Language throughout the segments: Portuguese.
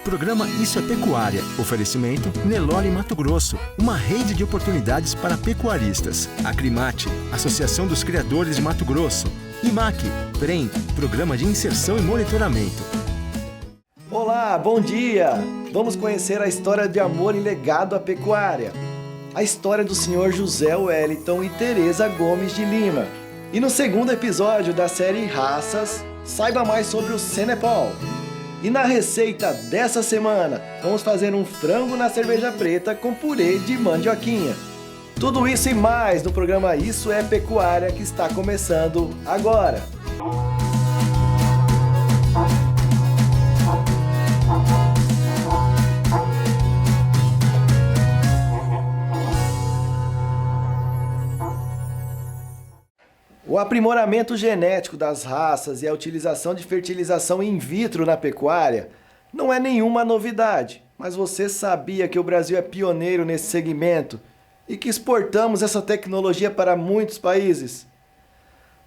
Programa Isso é Pecuária. Oferecimento Nelore Mato Grosso, uma rede de oportunidades para pecuaristas. Acrimate, Associação dos Criadores de Mato Grosso. IMAC, PREM, Programa de Inserção e Monitoramento. Olá, bom dia! Vamos conhecer a história de amor e legado à pecuária. A história do senhor José Wellington e Tereza Gomes de Lima. E no segundo episódio da série Raças, saiba mais sobre o Senepol. E na receita dessa semana, vamos fazer um frango na cerveja preta com purê de mandioquinha. Tudo isso e mais no programa Isso é Pecuária, que está começando agora. O aprimoramento genético das raças e a utilização de fertilização in vitro na pecuária não é nenhuma novidade, mas você sabia que o Brasil é pioneiro nesse segmento e que exportamos essa tecnologia para muitos países?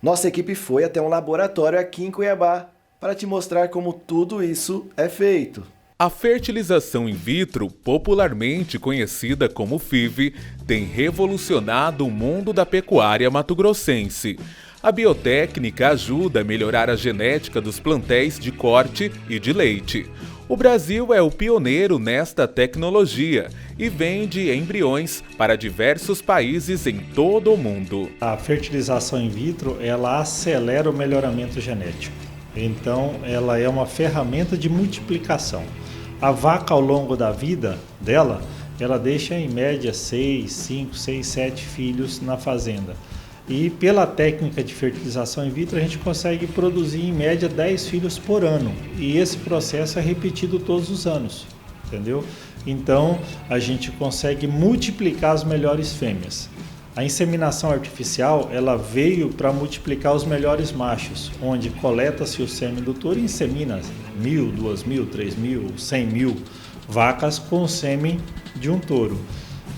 Nossa equipe foi até um laboratório aqui em Cuiabá para te mostrar como tudo isso é feito. A fertilização in vitro, popularmente conhecida como FIV, tem revolucionado o mundo da pecuária mato-grossense. A biotécnica ajuda a melhorar a genética dos plantéis de corte e de leite. O Brasil é o pioneiro nesta tecnologia e vende embriões para diversos países em todo o mundo. A fertilização in vitro, ela acelera o melhoramento genético. Então, ela é uma ferramenta de multiplicação. A vaca, ao longo da vida dela, ela deixa em média 6, 5, 6, 7 filhos na fazenda. E pela técnica de fertilização in vitro, a gente consegue produzir em média 10 filhos por ano. E esse processo é repetido todos os anos, entendeu? Então, a gente consegue multiplicar as melhores fêmeas. A inseminação artificial, ela veio para multiplicar os melhores machos, onde coleta-se o sêmen do touro e insemina 1.000, 2.000, 3.000, 100.000 vacas com o sêmen de um touro.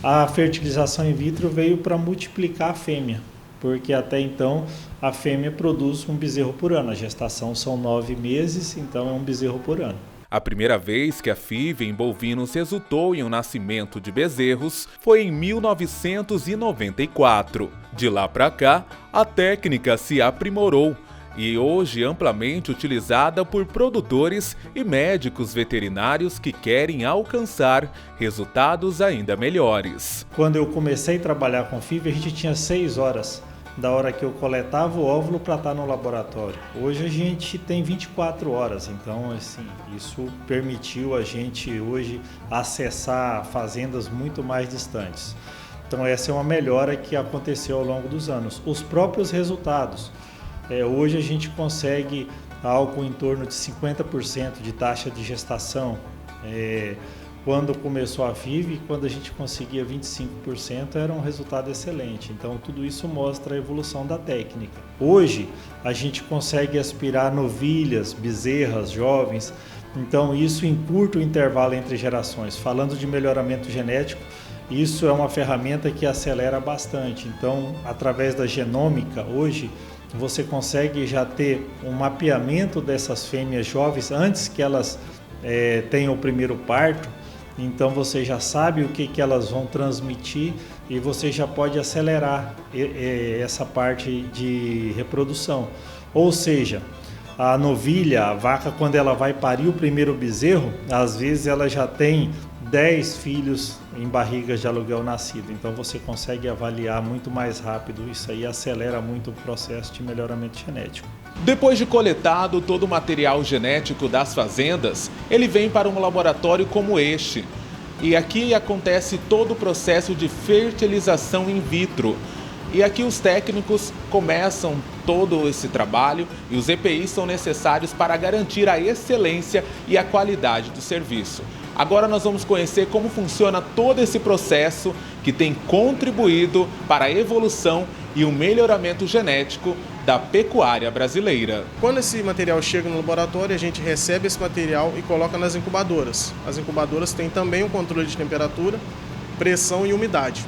A fertilização in vitro veio para multiplicar a fêmea, porque até então a fêmea produz um bezerro por ano. A gestação são 9 meses, então é um bezerro por ano. A primeira vez que a FIV em bovinos resultou em um nascimento de bezerros foi em 1994. De lá para cá, a técnica se aprimorou e hoje amplamente utilizada por produtores e médicos veterinários que querem alcançar resultados ainda melhores. Quando eu comecei a trabalhar com FIV, a gente tinha 6 horas da hora que eu coletava o óvulo para estar no laboratório. Hoje a gente tem 24 horas, então assim, isso permitiu a gente hoje acessar fazendas muito mais distantes. Então essa é uma melhora que aconteceu ao longo dos anos. Os próprios resultados. Hoje a gente consegue algo em torno de 50% de taxa de gestação. Quando começou a FIV, quando a gente conseguia 25%, era um resultado excelente. Então, tudo isso mostra a evolução da técnica. Hoje, a gente consegue aspirar novilhas, bezerras, jovens. Então, isso encurta o intervalo entre gerações. Falando de melhoramento genético, isso é uma ferramenta que acelera bastante. Então, através da genômica, hoje, você consegue já ter um mapeamento dessas fêmeas jovens antes que elas tenham o primeiro parto. Então você já sabe o que elas vão transmitir e você já pode acelerar essa parte de reprodução. Ou seja, a novilha, a vaca, quando ela vai parir o primeiro bezerro, às vezes ela já tem 10 filhos em barrigas de aluguel nascido. Então você consegue avaliar muito mais rápido. Isso aí acelera muito o processo de melhoramento genético. Depois de coletado todo o material genético das fazendas, ele vem para um laboratório como este. E aqui acontece todo o processo de fertilização in vitro. E aqui os técnicos começam todo esse trabalho e os EPIs são necessários para garantir a excelência e a qualidade do serviço. Agora nós vamos conhecer como funciona todo esse processo que tem contribuído para a evolução e o melhoramento genético da pecuária brasileira. Quando esse material chega no laboratório, a gente recebe esse material e coloca nas incubadoras. As incubadoras têm também um controle de temperatura, pressão e umidade.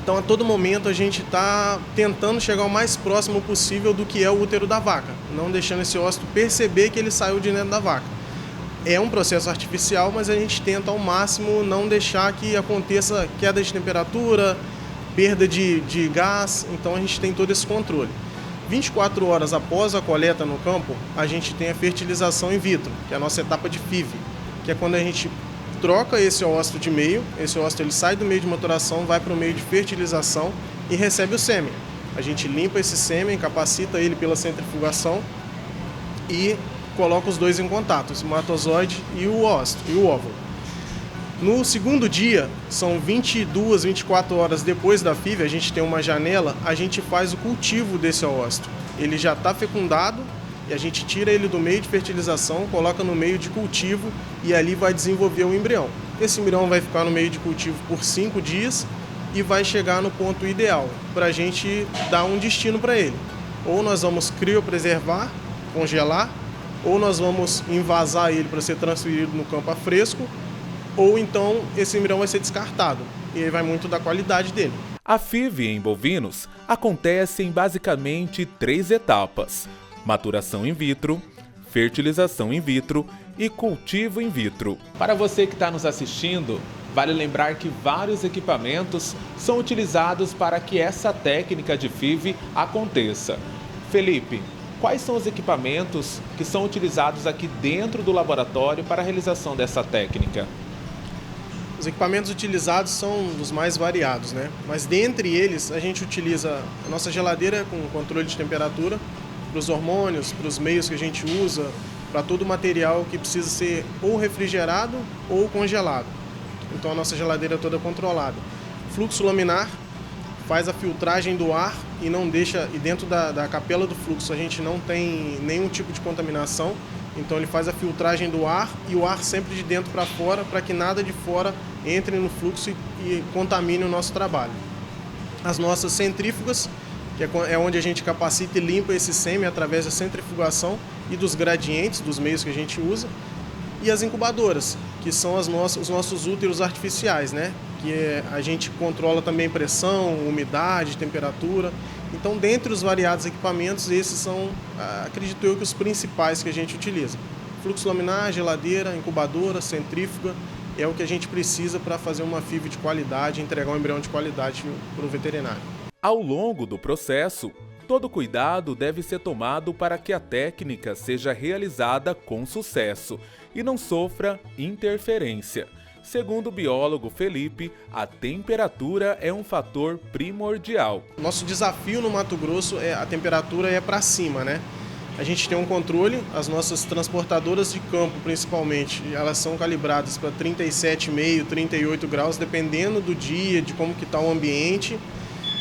Então, a todo momento, a gente está tentando chegar o mais próximo possível do que é o útero da vaca, não deixando esse ócito perceber que ele saiu de dentro da vaca. É um processo artificial, mas a gente tenta ao máximo não deixar que aconteça queda de temperatura, perda de gás, então a gente tem todo esse controle. 24 horas após a coleta no campo, a gente tem a fertilização in vitro, que é a nossa etapa de FIV, que é quando a gente troca esse óvulo de meio, esse óvulo ele sai do meio de maturação, vai para o meio de fertilização e recebe o sêmen. A gente limpa esse sêmen, capacita ele pela centrifugação e coloca os dois em contato, o espermatozoide e o óvulo. No segundo dia, são 22, 24 horas depois da FIV, a gente tem uma janela, a gente faz o cultivo desse óvulo. Ele já está fecundado e a gente tira ele do meio de fertilização, coloca no meio de cultivo e ali vai desenvolver o embrião. Esse embrião vai ficar no meio de cultivo por 5 dias e vai chegar no ponto ideal para a gente dar um destino para ele. Ou nós vamos criopreservar, congelar, ou nós vamos envasar ele para ser transferido no campo a fresco, ou então esse embrião vai ser descartado, e aí vai muito da qualidade dele. A FIV em bovinos acontece em basicamente 3 etapas: maturação in vitro, fertilização in vitro e cultivo in vitro. Para você que está nos assistindo, vale lembrar que vários equipamentos são utilizados para que essa técnica de FIV aconteça. Felipe, quais são os equipamentos que são utilizados aqui dentro do laboratório para a realização dessa técnica? Os equipamentos utilizados são os mais variados, né? Mas dentre eles a gente utiliza a nossa geladeira com controle de temperatura, para os hormônios, para os meios que a gente usa, para todo o material que precisa ser ou refrigerado ou congelado. Então a nossa geladeira é toda controlada. Fluxo laminar faz a filtragem do ar e não deixa, e dentro da capela do fluxo a gente não tem nenhum tipo de contaminação, então ele faz a filtragem do ar e o ar sempre de dentro para fora, para que nada de fora entre no fluxo e contamine o nosso trabalho. As nossas centrífugas, que é onde a gente capacita e limpa esse sêmen através da centrifugação e dos gradientes, dos meios que a gente usa, e as incubadoras, que são os nossos úteros artificiais, né? Que a gente controla também pressão, umidade, temperatura. Então, dentre os variados equipamentos, esses são, acredito eu, que os principais que a gente utiliza. Fluxo laminar, geladeira, incubadora, centrífuga, é o que a gente precisa para fazer uma FIV de qualidade, entregar um embrião de qualidade para o veterinário. Ao longo do processo, todo cuidado deve ser tomado para que a técnica seja realizada com sucesso e não sofra interferência. Segundo o biólogo Felipe, a temperatura é um fator primordial. Nosso desafio no Mato Grosso a temperatura é para cima, né? A gente tem um controle, as nossas transportadoras de campo principalmente, elas são calibradas para 37,5, 38 graus, dependendo do dia, de como que está o ambiente,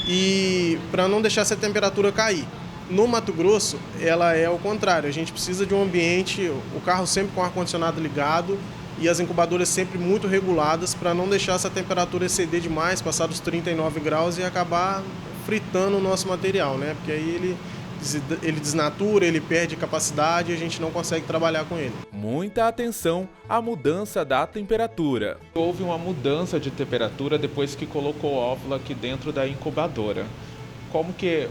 e para não deixar essa temperatura cair. No Mato Grosso, ela é o contrário, a gente precisa de um ambiente, o carro sempre com o ar-condicionado ligado e as incubadoras sempre muito reguladas para não deixar essa temperatura exceder demais, passar dos 39 graus e acabar fritando o nosso material, né? Porque aí ele desnatura, ele perde capacidade e a gente não consegue trabalhar com ele. Muita atenção à mudança da temperatura. Houve uma mudança de temperatura depois que colocou o óvulo aqui dentro da incubadora.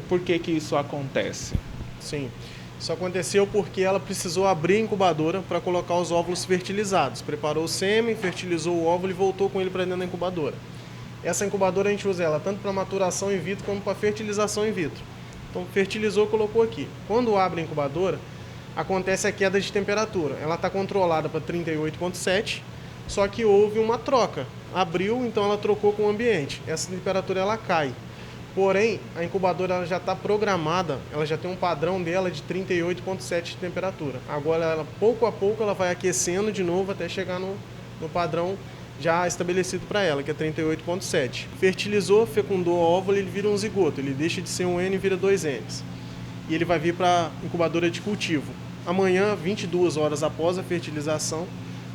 Por que isso acontece? Sim, isso aconteceu porque ela precisou abrir a incubadora para colocar os óvulos fertilizados. Preparou o sêmen, fertilizou o óvulo e voltou com ele para dentro da incubadora. Essa incubadora a gente usa ela tanto para maturação in vitro como para fertilização in vitro. Então, fertilizou, colocou aqui. Quando abre a incubadora, acontece a queda de temperatura. Ela está controlada para 38,7, só que houve uma troca. Abriu, então ela trocou com o ambiente. Essa temperatura ela cai. Porém, a incubadora ela já está programada, ela já tem um padrão dela de 38,7 de temperatura. Agora, pouco a pouco, ela vai aquecendo de novo até chegar no padrão já estabelecido para ela, que é 38,7. Fertilizou, fecundou o óvulo, ele vira um zigoto, ele deixa de ser um N e vira 2 Ns. E ele vai vir para a incubadora de cultivo. Amanhã, 22 horas após a fertilização,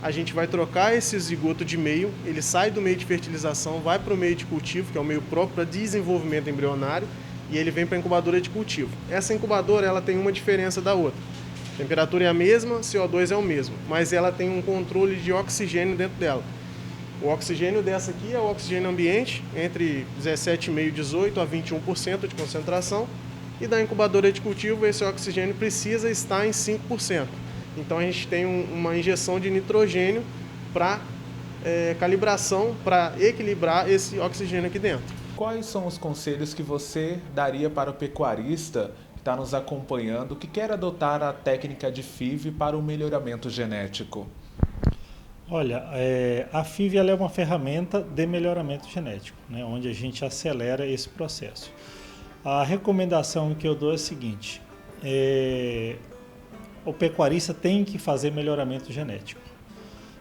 a gente vai trocar esse zigoto de meio, ele sai do meio de fertilização, vai para o meio de cultivo, que é o meio próprio para desenvolvimento embrionário, e ele vem para a incubadora de cultivo. Essa incubadora ela tem uma diferença da outra. A temperatura é a mesma, CO2 é o mesmo, mas ela tem um controle de oxigênio dentro dela. O oxigênio dessa aqui é o oxigênio ambiente, entre 17,5% e 18% a 21% de concentração. E da incubadora de cultivo, esse oxigênio precisa estar em 5%. Então a gente tem uma injeção de nitrogênio para calibração, para equilibrar esse oxigênio aqui dentro. Quais são os conselhos que você daria para o pecuarista que está nos acompanhando, que quer adotar a técnica de FIV para o melhoramento genético? Olha, a FIV ela é uma ferramenta de melhoramento genético, né, onde a gente acelera esse processo. A recomendação que eu dou é a seguinte: o pecuarista tem que fazer melhoramento genético.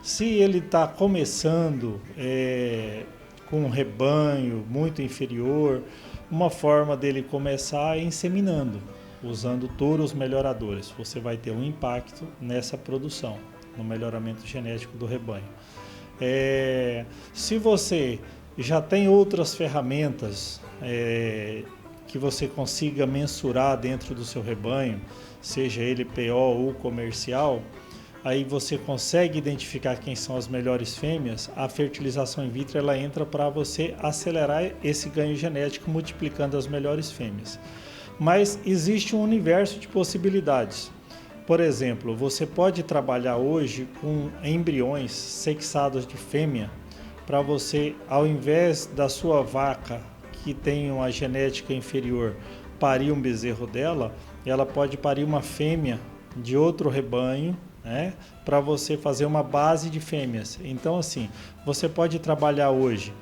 Se ele está começando com um rebanho muito inferior, uma forma dele começar é inseminando, usando touros melhoradores. Você vai ter um impacto nessa produção, no melhoramento genético do rebanho. Se você já tem outras ferramentas que você consiga mensurar dentro do seu rebanho, seja ele PO ou comercial, aí você consegue identificar quem são as melhores fêmeas. A fertilização in vitro ela entra para você acelerar esse ganho genético multiplicando as melhores fêmeas. Mas existe um universo de possibilidades. Por exemplo, você pode trabalhar hoje com embriões sexados de fêmea para você, ao invés da sua vaca que tem uma genética inferior parir um bezerro dela, ela pode parir uma fêmea de outro rebanho, né, para você fazer uma base de fêmeas. Então, assim, você pode trabalhar hoje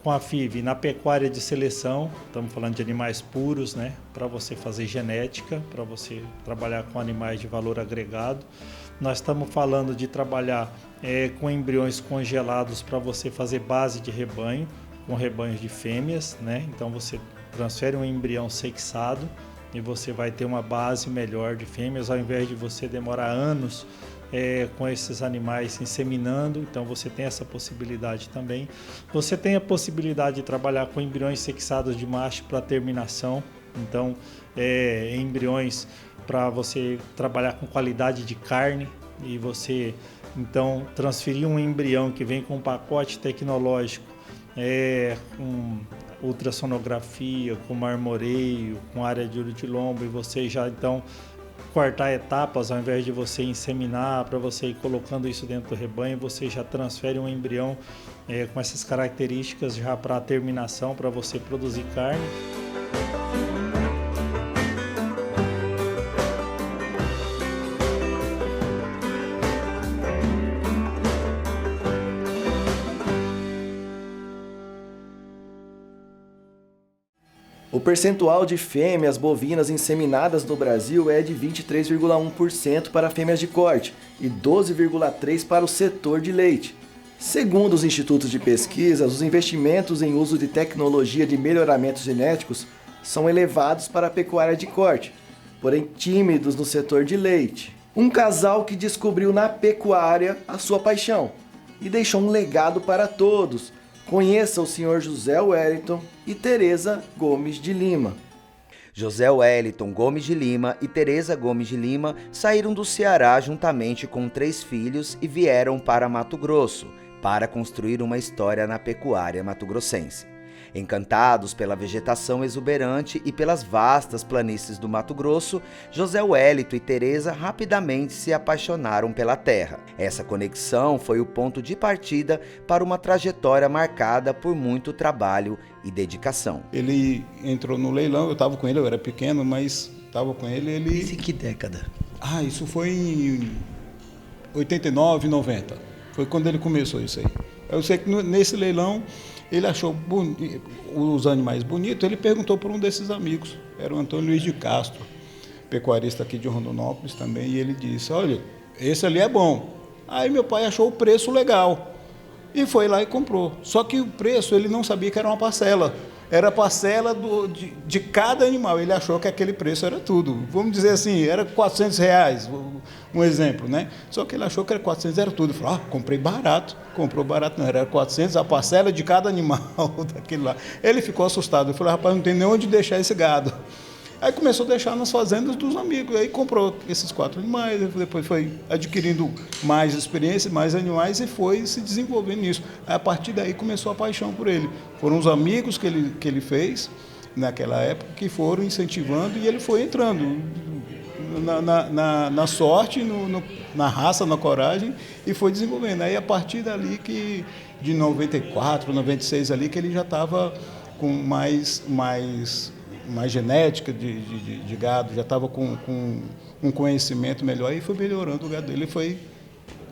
com a FIV na pecuária de seleção, estamos falando de animais puros, né, para você fazer genética, para você trabalhar com animais de valor agregado. Nós estamos falando de trabalhar com embriões congelados para você fazer base de rebanho, com rebanhos de fêmeas, né? Então você transfere um embrião sexado e você vai ter uma base melhor de fêmeas, ao invés de você demorar anos com esses animais inseminando. Então você tem essa possibilidade também. Você tem a possibilidade de trabalhar com embriões sexados de macho para terminação. Então embriões para você trabalhar com qualidade de carne e você então transferir um embrião que vem com um pacote tecnológico com ultrassonografia, com marmoreio, com área de olho de lombo, e você já então cortar etapas, ao invés de você inseminar, para você ir colocando isso dentro do rebanho, você já transfere um embrião com essas características já para a terminação, para você produzir carne. O percentual de fêmeas bovinas inseminadas no Brasil é de 23,1% para fêmeas de corte e 12,3% para o setor de leite. Segundo os institutos de pesquisa, os investimentos em uso de tecnologia de melhoramentos genéticos são elevados para a pecuária de corte, porém tímidos no setor de leite. Um casal que descobriu na pecuária a sua paixão e deixou um legado para todos. Conheça o Sr. José Wellington e Tereza Gomes de Lima. José Wellington Gomes de Lima e Tereza Gomes de Lima saíram do Ceará juntamente com 3 filhos e vieram para Mato Grosso para construir uma história na pecuária mato-grossense. Encantados pela vegetação exuberante e pelas vastas planícies do Mato Grosso, José Wellington e Tereza rapidamente se apaixonaram pela terra. Essa conexão foi o ponto de partida para uma trajetória marcada por muito trabalho e dedicação. Ele entrou no leilão, eu estava com ele, eu era pequeno, mas estava com ele. Isso em que década? Isso foi em 89, 90. Foi quando ele começou isso aí. Eu sei que nesse leilão ele achou os animais bonitos, ele perguntou para um desses amigos, era o Antônio Luiz de Castro, pecuarista aqui de Rondonópolis também, e ele disse: olha, esse ali é bom. Aí meu pai achou o preço legal e foi lá e comprou. Só que o preço ele não sabia que era uma parcela. Era a parcela de cada animal. Ele achou que aquele preço era tudo. Vamos dizer assim, era R$400, um exemplo, né? Só que ele achou que era 400, era tudo. Ele falou: comprei barato. Comprou barato, não, era 400, a parcela de cada animal daquele lá. Ele ficou assustado. Ele falou: rapaz, não tem nem onde deixar esse gado. Aí começou a deixar nas fazendas dos amigos. Aí comprou esses 4 animais, depois foi adquirindo mais experiência, mais animais e foi se desenvolvendo nisso. Aí, a partir daí começou a paixão por ele. Foram os amigos que ele fez naquela época que foram incentivando e ele foi entrando. na sorte, na raça, na coragem, e foi desenvolvendo. Aí a partir dali que, de 94, 96 ali, que ele já estava com mais genética de gado, já estava com um conhecimento melhor, e foi melhorando o gado dele, foi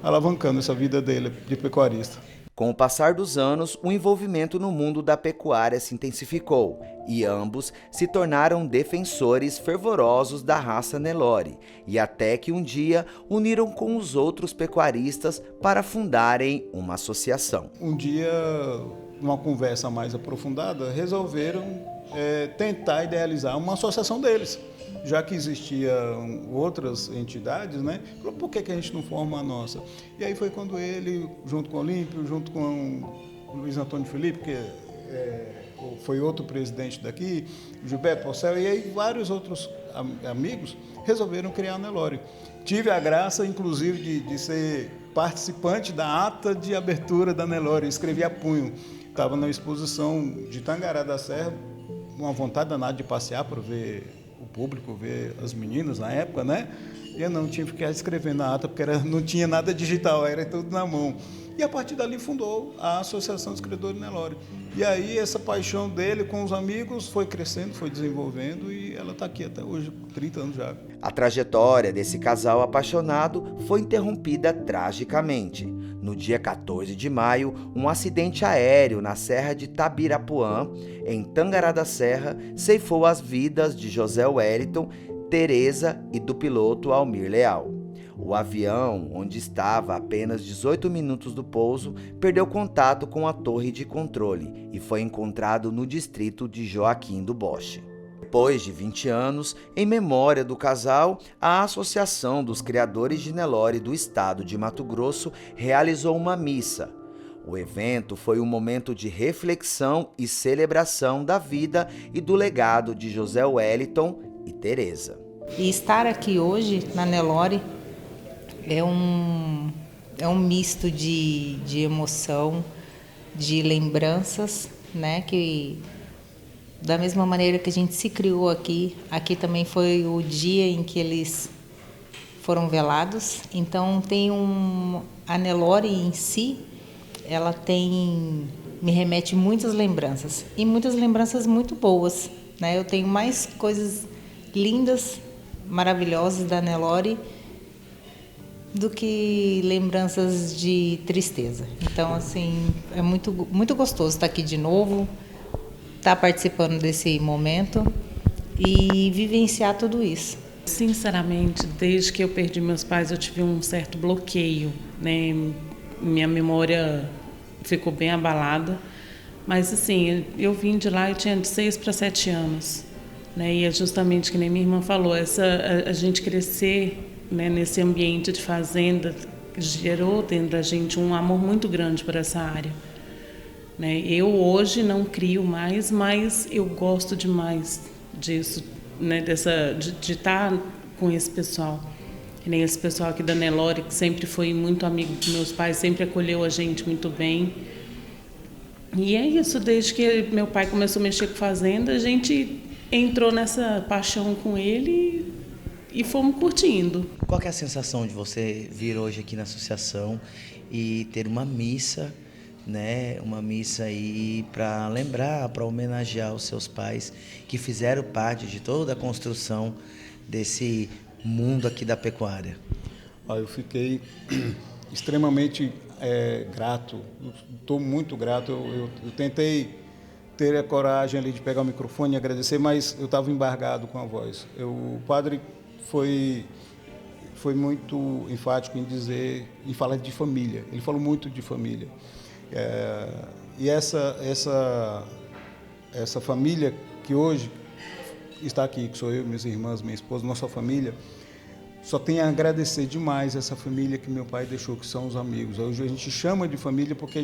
alavancando essa vida dele de pecuarista. Com o passar dos anos, o envolvimento no mundo da pecuária se intensificou e ambos se tornaram defensores fervorosos da raça Nelore, e até que um dia uniram com os outros pecuaristas para fundarem uma associação. Um dia, numa conversa mais aprofundada, resolveram tentar idealizar uma associação deles. Já que existiam outras entidades, né? Por que a gente não forma a nossa? E aí foi quando ele, junto com o Olímpio, junto com o Luiz Antônio Felipe, que foi outro presidente daqui, Gilberto Porcel, e aí vários outros amigos resolveram criar a Nelore. Tive a graça, inclusive, de ser participante da ata de abertura da Nelore, escrevi a punho. Estava na exposição de Tangará da Serra, uma vontade danada de passear para ver o público, ver as meninas na época, né? E eu não tinha que ficar escrevendo na ata, porque não tinha nada digital, era tudo na mão. E a partir dali fundou a Associação dos Criadores Nelore. E aí essa paixão dele com os amigos foi crescendo, foi desenvolvendo, e ela está aqui até hoje, 30 anos já. A trajetória desse casal apaixonado foi interrompida tragicamente. No dia 14 de maio, um acidente aéreo na Serra de Tabirapuã, em Tangará da Serra, ceifou as vidas de José Wellington, Tereza e do piloto Almir Leal. O avião, onde estava a apenas 18 minutos do pouso, perdeu contato com a torre de controle e foi encontrado no distrito de Joaquim do Boche. Depois de 20 anos, em memória do casal, a Associação dos Criadores de Nelore do estado de Mato Grosso realizou uma missa. O evento foi um momento de reflexão e celebração da vida e do legado de José Wellington e Tereza. E estar aqui hoje na Nelore é um misto de emoção, de lembranças, né, que da mesma maneira que a gente se criou aqui também foi o dia em que eles foram velados. Então tem a Nelore em si, ela me remete muitas lembranças, e muitas lembranças muito boas, né? Eu tenho mais coisas lindas, maravilhosas da Nelore do que lembranças de tristeza. Então, assim, é muito, muito gostoso estar aqui de novo, estar participando desse momento e vivenciar tudo isso. Sinceramente, desde que eu perdi meus pais, eu tive um certo bloqueio, né? Minha memória ficou bem abalada, mas assim, eu vim de lá, eu tinha de 6 para 7 anos, né? E é justamente que nem minha irmã falou, a gente crescer, né, nesse ambiente de fazenda gerou dentro da gente um amor muito grande por essa área, né? Eu hoje não crio mais, mas eu gosto demais disso, né, de estar com esse pessoal. Que nem esse pessoal aqui da Nelore, que sempre foi muito amigo dos meus pais, sempre acolheu a gente muito bem. E é isso, desde que meu pai começou a mexer com fazenda, a gente entrou nessa paixão com ele e fomos curtindo. Qual que é a sensação de você vir hoje aqui na associação e ter uma missa, né? Uma missa aí para lembrar, para homenagear os seus pais que fizeram parte de toda a construção desse mundo aqui da pecuária? Eu fiquei extremamente grato, estou muito grato. Eu tentei ter a coragem ali de pegar o microfone e agradecer, mas eu estava embargado com a voz. O padre foi muito enfático em falar de família. Ele falou muito de família. E essa família que hoje está aqui, que sou eu, minhas irmãs, minha esposa, nossa família, só tenho a agradecer demais essa família que meu pai deixou, que são os amigos. Hoje a gente chama de família porque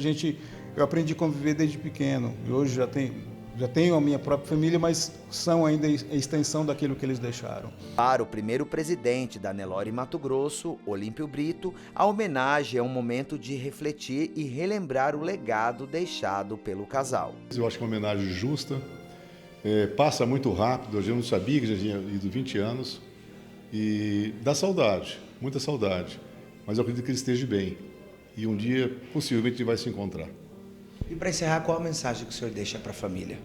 eu aprendi a conviver desde pequeno. E hoje já tenho a minha própria família, mas são ainda a extensão daquilo que eles deixaram. Para o primeiro presidente da Nelore Mato Grosso, Olímpio Brito, a homenagem é um momento de refletir e relembrar o legado deixado pelo casal. Eu acho que é uma homenagem justa, passa muito rápido, eu já não sabia que já tinha ido 20 anos, E dá saudade, muita saudade, mas eu acredito que ele esteja bem. E um dia, possivelmente, ele vai se encontrar. E para encerrar, qual a mensagem que o senhor deixa para a família?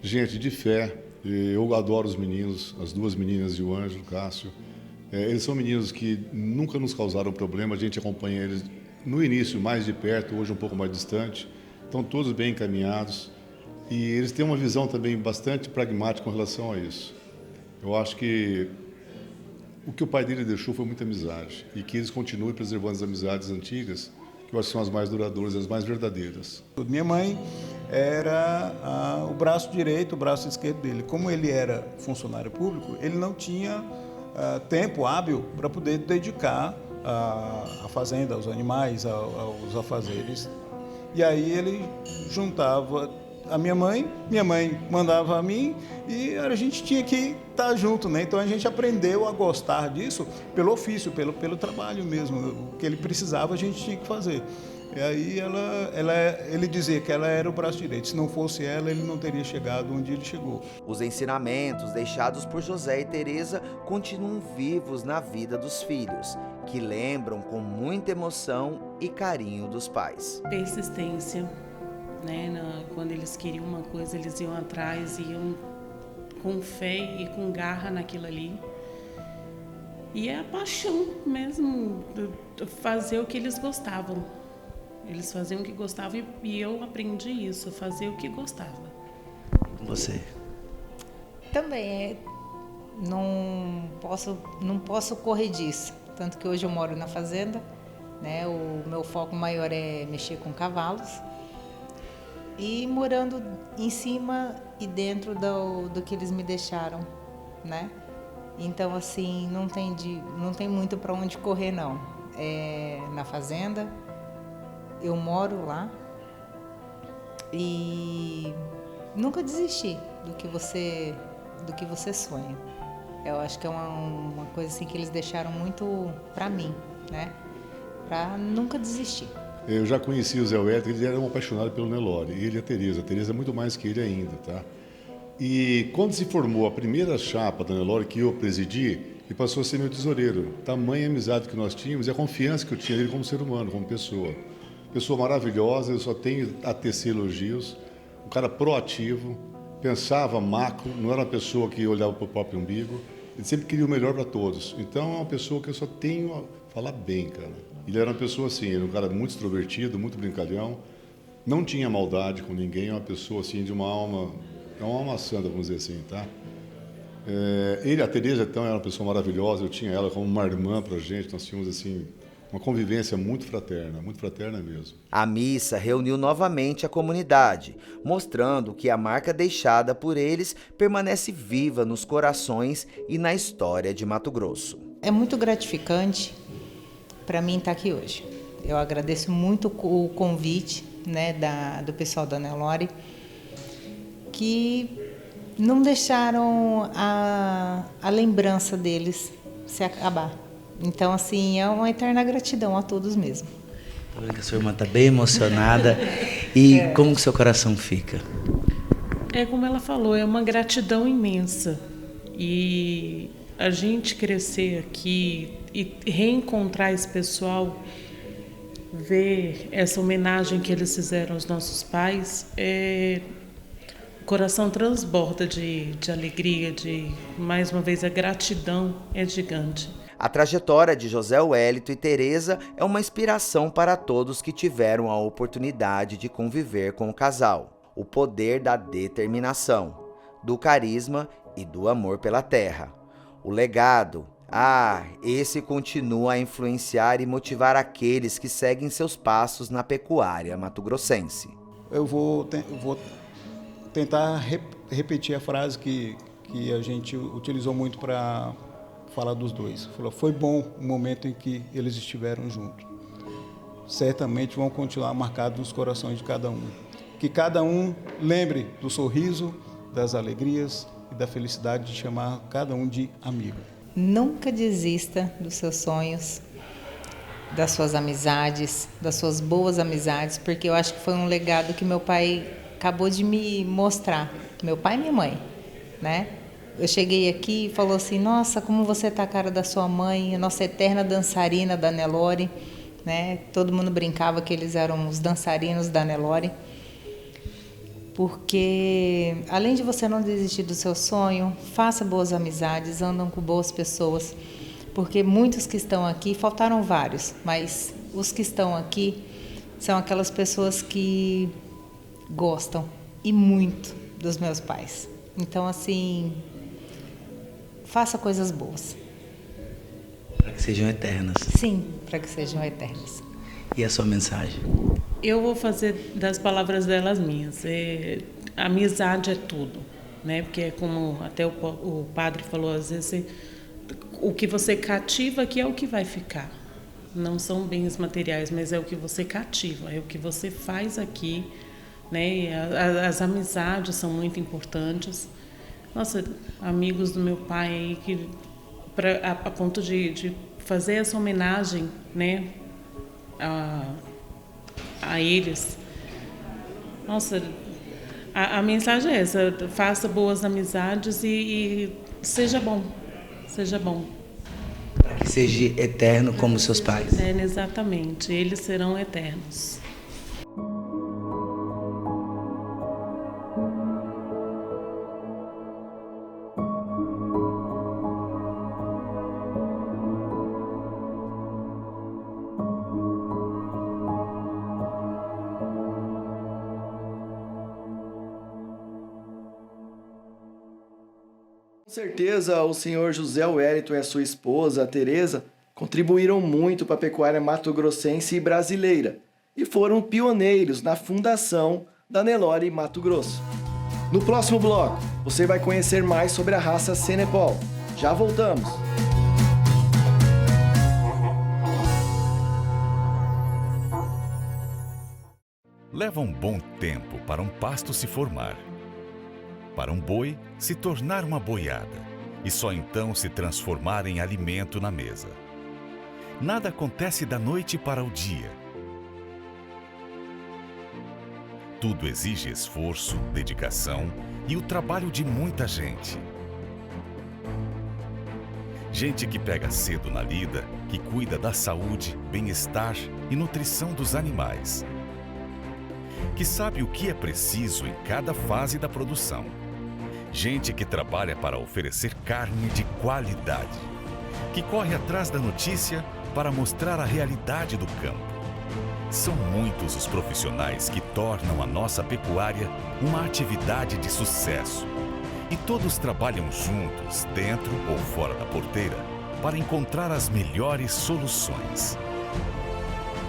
Gente, de fé, eu adoro os meninos, as duas meninas e o Ângelo, o Cássio. Eles são meninos que nunca nos causaram problema, a gente acompanha eles no início mais de perto, hoje um pouco mais distante. Estão todos bem encaminhados e eles têm uma visão também bastante pragmática com relação a isso. Eu acho que o que o pai dele deixou foi muita amizade e que eles continuem preservando as amizades antigas, que eu acho que são as mais duradouras, as mais verdadeiras. Minha mãe era o braço direito, o braço esquerdo dele. Como ele era funcionário público, ele não tinha tempo hábil para poder dedicar à fazenda, aos animais, aos afazeres. E aí ele juntava a minha mãe mandava a mim e a gente tinha que estar junto, né? Então a gente aprendeu a gostar disso pelo ofício, pelo trabalho mesmo. O que ele precisava a gente tinha que fazer. E aí ele dizia que ela era o braço direito. Se não fosse ela, ele não teria chegado onde ele chegou. Os ensinamentos deixados por José e Teresa continuam vivos na vida dos filhos, que lembram com muita emoção e carinho dos pais. Persistência, né? Quando eles queriam uma coisa, eles iam atrás, iam com fé e com garra naquilo ali. E é a paixão mesmo, fazer o que eles gostavam. Eles faziam o que gostavam e eu aprendi isso, fazer o que gostava. Você? Também não posso correr disso. Tanto que hoje eu moro na fazenda, né? O meu foco maior é mexer com cavalos. E morando em cima e dentro do que eles me deixaram, né? Então, assim, não tem muito para onde correr, não. Na fazenda, eu moro lá e nunca desisti do que você sonha. Eu acho que é uma coisa assim que eles deixaram muito para mim, né? Para nunca desistir. Eu já conheci o Zé Wellington, ele era um apaixonado pelo Nelore, e ele e a Teresa. A Teresa é muito mais que ele ainda, tá? E quando se formou a primeira chapa da Nelore, que eu presidi, ele passou a ser meu tesoureiro. Tamanha amizade que nós tínhamos e a confiança que eu tinha nele como ser humano, como pessoa. Pessoa maravilhosa, eu só tenho a tecer elogios. Um cara proativo, pensava macro, não era uma pessoa que olhava para o próprio umbigo. Ele sempre queria o melhor para todos. Então é uma pessoa que eu só tenho a falar bem, cara. Ele era uma pessoa assim, ele era um cara muito extrovertido, muito brincalhão. Não tinha maldade com ninguém, é uma pessoa assim de uma alma santa, vamos dizer assim, tá? A Teresa, então, era uma pessoa maravilhosa, eu tinha ela como uma irmã pra gente, nós tínhamos, assim, uma convivência muito fraterna mesmo. A missa reuniu novamente a comunidade, mostrando que a marca deixada por eles permanece viva nos corações e na história de Mato Grosso. É muito gratificante para mim estar aqui hoje. Eu agradeço muito o convite, né, do pessoal da Nelore, que não deixaram a lembrança deles se acabar. Então, assim, é uma eterna gratidão a todos mesmo. Tô vendo que a sua irmã está bem emocionada. E como que seu coração fica? É como ela falou, é uma gratidão imensa. E a gente crescer aqui e reencontrar esse pessoal, ver essa homenagem que eles fizeram aos nossos pais, o coração transborda de alegria, mais uma vez, a gratidão é gigante. A trajetória de José Wellington e Teresa é uma inspiração para todos que tiveram a oportunidade de conviver com o casal. O poder da determinação, do carisma e do amor pela terra. O legado, esse continua a influenciar e motivar aqueles que seguem seus passos na pecuária mato-grossense. Eu vou tentar repetir a frase que a gente utilizou muito para falar dos dois. Falou, foi bom o momento em que eles estiveram juntos. Certamente vão continuar marcados nos corações de cada um. Que cada um lembre do sorriso, das alegrias e da felicidade de chamar cada um de amigo. Nunca desista dos seus sonhos, das suas amizades, das suas boas amizades, porque eu acho que foi um legado que meu pai acabou de me mostrar. Meu pai e minha mãe, né? eu cheguei aqui e falou assim, nossa, como você tá a cara da sua mãe, a nossa eterna dançarina da Nelore, né? Todo mundo brincava que eles eram os dançarinos da Nelore. Porque, além de você não desistir do seu sonho, faça boas amizades, andam com boas pessoas. Porque muitos que estão aqui, faltaram vários, mas os que estão aqui são aquelas pessoas que gostam e muito dos meus pais. Então, assim, faça coisas boas. Para que sejam eternas. Sim, para que sejam eternas. E a sua mensagem? Eu vou fazer das palavras delas minhas. Amizade é tudo, né? Porque é como até o padre falou, às vezes, o que você cativa aqui é o que vai ficar. Não são bens materiais, mas é o que você cativa, é o que você faz aqui, né? As amizades são muito importantes. Nossa, amigos do meu pai aí que a ponto de fazer essa homenagem, né? A eles. Nossa, a mensagem é essa: faça boas amizades e seja bom, seja bom. Para que seja eterno como seus pais. Exatamente, eles serão eternos. Com certeza, o senhor José Wellington e a sua esposa, a Tereza, contribuíram muito para a pecuária mato-grossense e brasileira e foram pioneiros na fundação da Nelore Mato Grosso. No próximo bloco, você vai conhecer mais sobre a raça Senepol. Já voltamos! Leva um bom tempo para um pasto se formar, para um boi se tornar uma boiada e só então se transformar em alimento na mesa. Nada acontece da noite para o dia. Tudo exige esforço, dedicação e o trabalho de muita gente. Gente que pega cedo na lida, que cuida da saúde, bem-estar e nutrição dos animais. Que sabe o que é preciso em cada fase da produção. Gente que trabalha para oferecer carne de qualidade. Que corre atrás da notícia para mostrar a realidade do campo. São muitos os profissionais que tornam a nossa pecuária uma atividade de sucesso. E todos trabalham juntos, dentro ou fora da porteira, para encontrar as melhores soluções.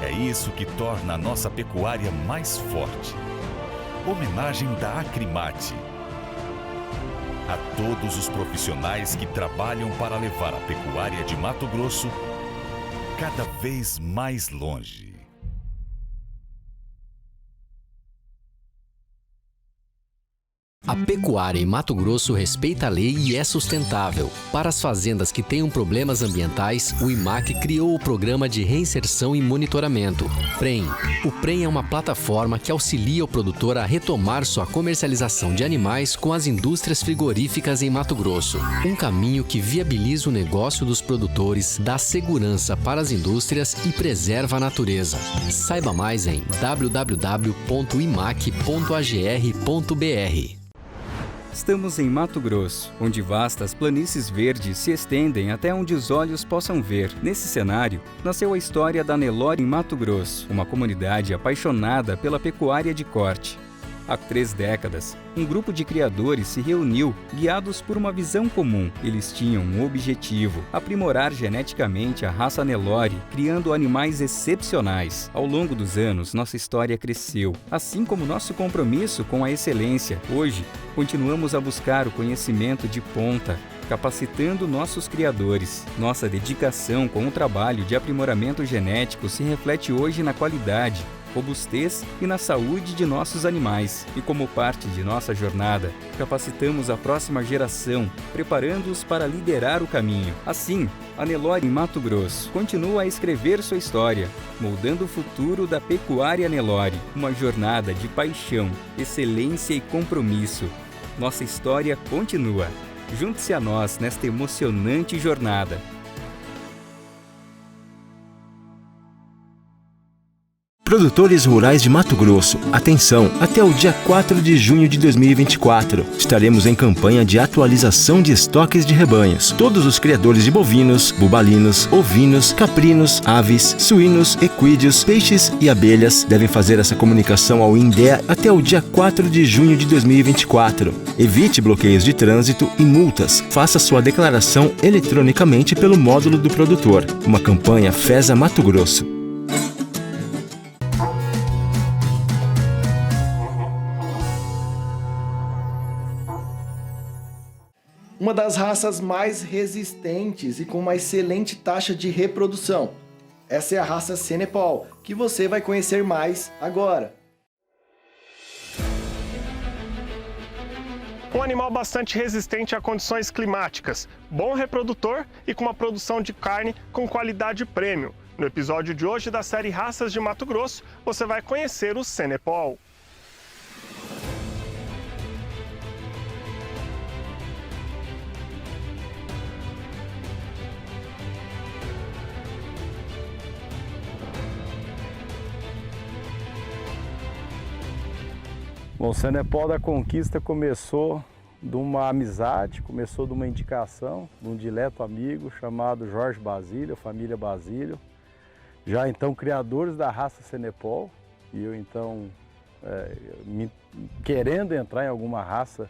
É isso que torna a nossa pecuária mais forte. Homenagem da Acrimate a todos os profissionais que trabalham para levar a pecuária de Mato Grosso cada vez mais longe. A pecuária em Mato Grosso respeita a lei e é sustentável. Para as fazendas que tenham problemas ambientais, o IMAC criou o Programa de Reinserção e Monitoramento, PREM. O PREM é uma plataforma que auxilia o produtor a retomar sua comercialização de animais com as indústrias frigoríficas em Mato Grosso. Um caminho que viabiliza o negócio dos produtores, dá segurança para as indústrias e preserva a natureza. Saiba mais em www.imac.agr.br. Estamos em Mato Grosso, onde vastas planícies verdes se estendem até onde os olhos possam ver. Nesse cenário, nasceu a história da Nelore em Mato Grosso, uma comunidade apaixonada pela pecuária de corte. Há 3 décadas, um grupo de criadores se reuniu, guiados por uma visão comum. Eles tinham um objetivo: aprimorar geneticamente a raça Nelore, criando animais excepcionais. Ao longo dos anos, nossa história cresceu, assim como nosso compromisso com a excelência. Hoje, continuamos a buscar o conhecimento de ponta, capacitando nossos criadores. Nossa dedicação com o trabalho de aprimoramento genético se reflete hoje na qualidade, robustez e na saúde de nossos animais. E como parte de nossa jornada, capacitamos a próxima geração, preparando-os para liderar o caminho. Assim, a Nelore em Mato Grosso continua a escrever sua história, moldando o futuro da pecuária Nelore. Uma jornada de paixão, excelência e compromisso. Nossa história continua. Junte-se a nós nesta emocionante jornada. Produtores rurais de Mato Grosso, atenção! Até o dia 4 de junho de 2024, estaremos em campanha de atualização de estoques de rebanhos. Todos os criadores de bovinos, bubalinos, ovinos, caprinos, aves, suínos, equídeos, peixes e abelhas devem fazer essa comunicação ao INDEA até o dia 4 de junho de 2024. Evite bloqueios de trânsito e multas. Faça sua declaração eletronicamente pelo módulo do produtor. Uma campanha FESA Mato Grosso. Uma das raças mais resistentes e com uma excelente taxa de reprodução. Essa é a raça Senepol, que você vai conhecer mais agora. Um animal bastante resistente a condições climáticas, bom reprodutor e com uma produção de carne com qualidade premium. No episódio de hoje da série Raças de Mato Grosso, você vai conhecer o Senepol. Bom, o Senepol da Conquista começou de uma amizade, começou de uma indicação de um dileto amigo chamado Jorge Basílio, família Basílio, já então criadores da raça Senepol, e eu então querendo entrar em alguma raça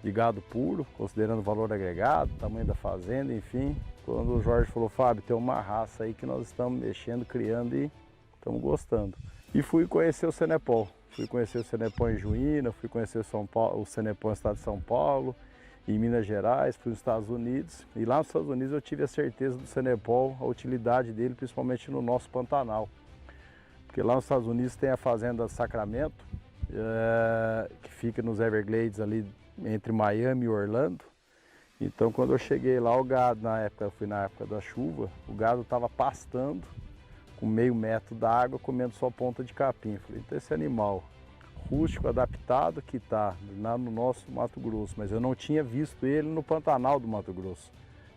de gado puro, considerando o valor agregado, tamanho da fazenda, enfim, quando o Jorge falou, Fábio, tem uma raça aí que nós estamos mexendo, criando e estamos gostando. E fui conhecer o Senepol. Fui conhecer o Senepol em Juína, fui conhecer o Senepol no estado de São Paulo, em Minas Gerais, fui nos Estados Unidos. E lá nos Estados Unidos eu tive a certeza do Senepol, a utilidade dele, principalmente no nosso Pantanal. Porque lá nos Estados Unidos tem a fazenda Sacramento, que fica nos Everglades ali entre Miami e Orlando. Então quando eu cheguei lá, o gado, eu fui na época da chuva, o gado estava pastando, com meio metro d'água, comendo só ponta de capim. Falei, então esse animal rústico, adaptado, que está lá no nosso Mato Grosso, mas eu não tinha visto ele no Pantanal do Mato Grosso.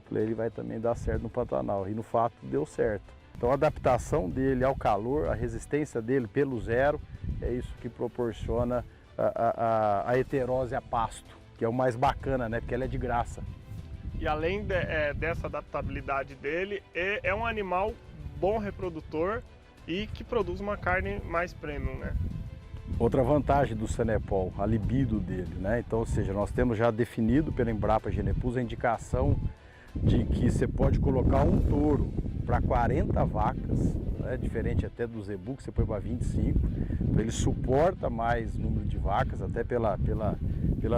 Falei, ele vai também dar certo no Pantanal, e no fato deu certo. Então a adaptação dele ao calor, a resistência dele pelo zero, é isso que proporciona a heterose a pasto, que é o mais bacana, né? Porque ela é de graça. E além dessa adaptabilidade dele, é um animal bom reprodutor e que produz uma carne mais premium, né? Outra vantagem do Senepol, a libido dele, né? Então, ou seja, nós temos já definido pela Embrapa Genepus a indicação de que você pode colocar um touro para 40 vacas, né? Diferente até do zebu, que você põe para 25. Então, ele suporta mais número de vacas, até pela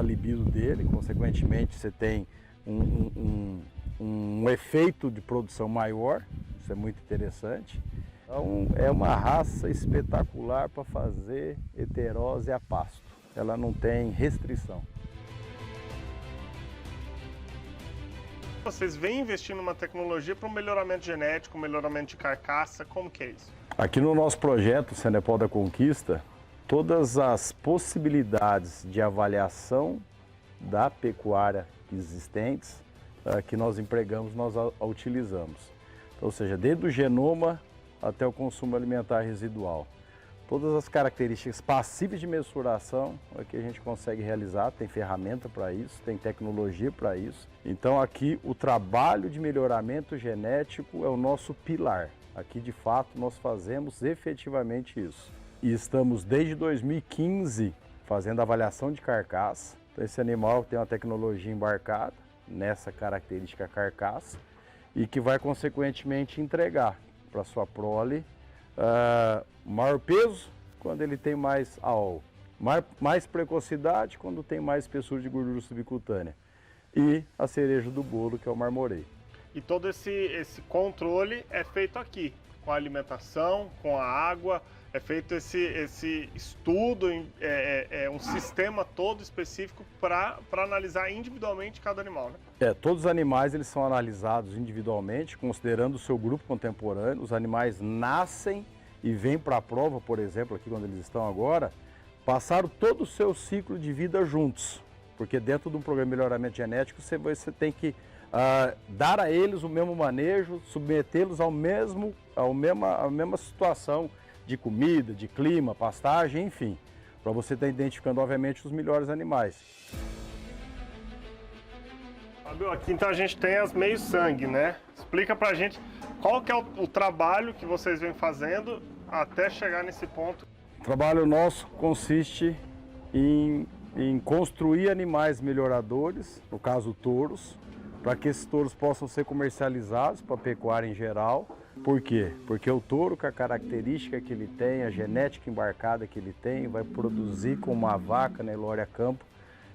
libido dele. Consequentemente, você tem um efeito de produção maior. Isso é muito interessante. Então, é uma raça espetacular para fazer heterose a pasto. Ela não tem restrição. Vocês vêm investindo numa tecnologia para um melhoramento genético, melhoramento de carcaça, como que é isso? Aqui no nosso projeto Senepol da Conquista, todas as possibilidades de avaliação da pecuária existentes que nós empregamos, nós a utilizamos. Ou seja, desde o genoma até o consumo alimentar residual. Todas as características passíveis de mensuração é que a gente consegue realizar, tem ferramenta para isso, tem tecnologia para isso. Então aqui o trabalho de melhoramento genético é o nosso pilar. Aqui de fato nós fazemos efetivamente isso. E estamos desde 2015 fazendo avaliação de carcaça. Então esse animal tem uma tecnologia embarcada nessa característica carcaça, e que vai consequentemente entregar para sua prole maior peso quando ele tem mais AOL, mais precocidade quando tem mais espessura de gordura subcutânea, e a cereja do bolo, que é o marmoreio. E todo esse controle é feito aqui, com a alimentação, com a água, é feito esse estudo, um sistema todo específico para analisar individualmente cada animal, né? Todos os animais eles são analisados individualmente, considerando o seu grupo contemporâneo. Os animais nascem e vêm para a prova, por exemplo, aqui quando eles estão agora, passaram todo o seu ciclo de vida juntos. porque dentro de um programa de melhoramento genético você tem que dar a eles o mesmo manejo, submetê-los à mesma situação de comida, de clima, pastagem, enfim, para você estar identificando, obviamente, os melhores animais. Fábio, aqui então a gente tem as meio-sangue, né? Explica pra gente qual que é o trabalho que vocês vêm fazendo até chegar nesse ponto. O trabalho nosso consiste em construir animais melhoradores, no caso touros, para que esses touros possam ser comercializados para a pecuária em geral. Por quê? Porque o touro, com a característica que ele tem, a genética embarcada que ele tem, vai produzir com uma vaca, Nelore a campo,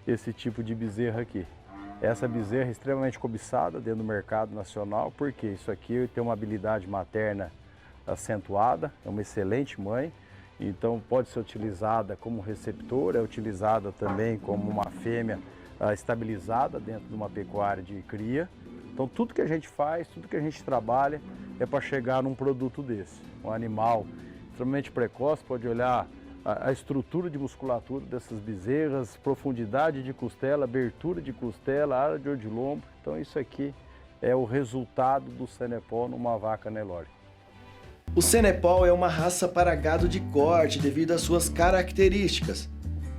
esse tipo de bezerra aqui. Essa bezerra é extremamente cobiçada dentro do mercado nacional, porque isso aqui tem uma habilidade materna acentuada, é uma excelente mãe, então pode ser utilizada como receptor, é utilizada também como uma fêmea estabilizada dentro de uma pecuária de cria. Então tudo que a gente faz, tudo que a gente trabalha é para chegar num produto desse. Um animal extremamente precoce, pode olhar a estrutura de musculatura dessas bezerras, profundidade de costela, abertura de costela, área de odilombo. Então isso aqui é o resultado do Senepol numa vaca Nelore. O Senepol é uma raça para gado de corte devido às suas características.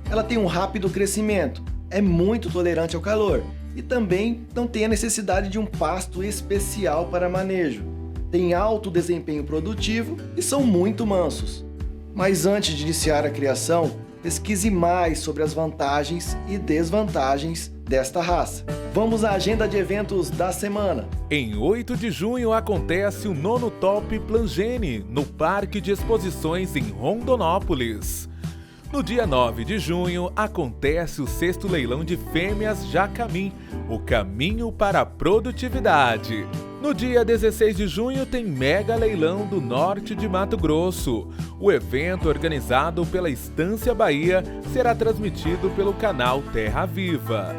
Ela tem um rápido crescimento, é muito tolerante ao calor e também não tem a necessidade de um pasto especial para manejo. Tem alto desempenho produtivo e são muito mansos. Mas antes de iniciar a criação, pesquise mais sobre as vantagens e desvantagens desta raça. Vamos à agenda de eventos da semana. Em 8 de junho acontece o 9º Top Plangene, no Parque de Exposições em Rondonópolis. No dia 9 de junho acontece o 6º leilão de fêmeas Jacamim, o caminho para a produtividade. No dia 16 de junho tem mega leilão do norte de Mato Grosso. O evento, organizado pela Estância Bahia, será transmitido pelo canal Terra Viva.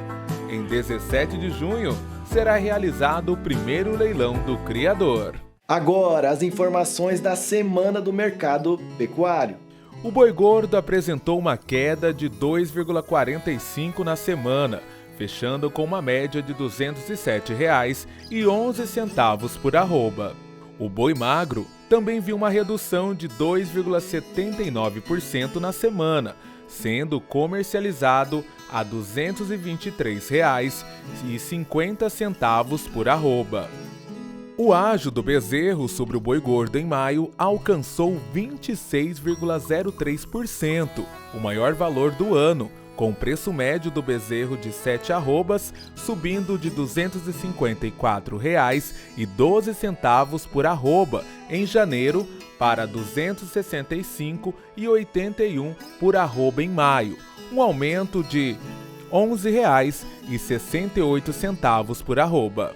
Em 17 de junho será realizado o primeiro leilão do criador. Agora, as informações da semana do mercado pecuário. O boi gordo apresentou uma queda de 2,45 na semana, fechando com uma média de R$ 207,11 por arroba. O boi magro também viu uma redução de 2,79% na semana, sendo comercializado a R$ 223,50 por arroba. O ágio do bezerro sobre o boi gordo em maio alcançou 26,03%, o maior valor do ano, com o preço médio do bezerro de 7 arrobas subindo de R$ 254,12 por arroba em janeiro para R$ 265,81 por arroba em maio, um aumento de R$ 11,68 por arroba.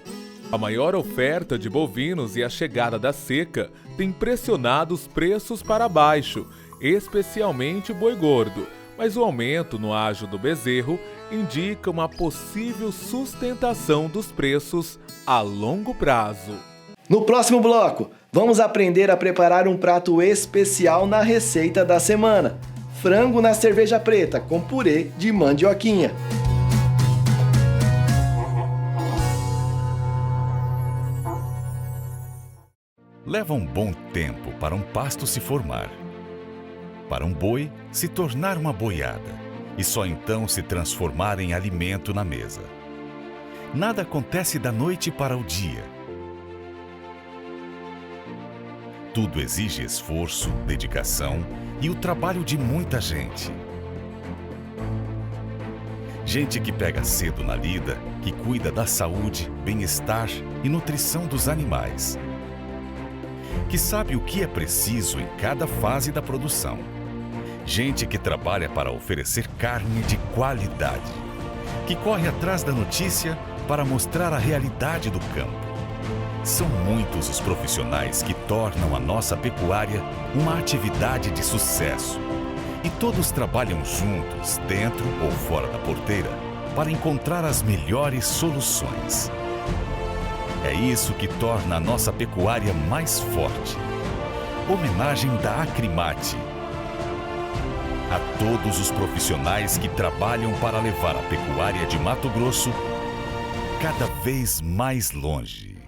A maior oferta de bovinos e a chegada da seca tem pressionado os preços para baixo, especialmente o boi gordo, mas o aumento no ágio do bezerro indica uma possível sustentação dos preços a longo prazo. No próximo bloco, vamos aprender a preparar um prato especial na receita da semana: frango na cerveja preta com purê de mandioquinha. Leva um bom tempo para um pasto se formar, para um boi se tornar uma boiada e só então se transformar em alimento na mesa. Nada acontece da noite para o dia. Tudo exige esforço, dedicação e o trabalho de muita gente. Gente que pega cedo na lida, que cuida da saúde, bem-estar e nutrição dos animais. Que sabe o que é preciso em cada fase da produção. Gente que trabalha para oferecer carne de qualidade. Que corre atrás da notícia para mostrar a realidade do campo. São muitos os profissionais que tornam a nossa pecuária uma atividade de sucesso. E todos trabalham juntos, dentro ou fora da porteira, para encontrar as melhores soluções. É isso que torna a nossa pecuária mais forte. Homenagem da Acrimate. A todos os profissionais que trabalham para levar a pecuária de Mato Grosso cada vez mais longe.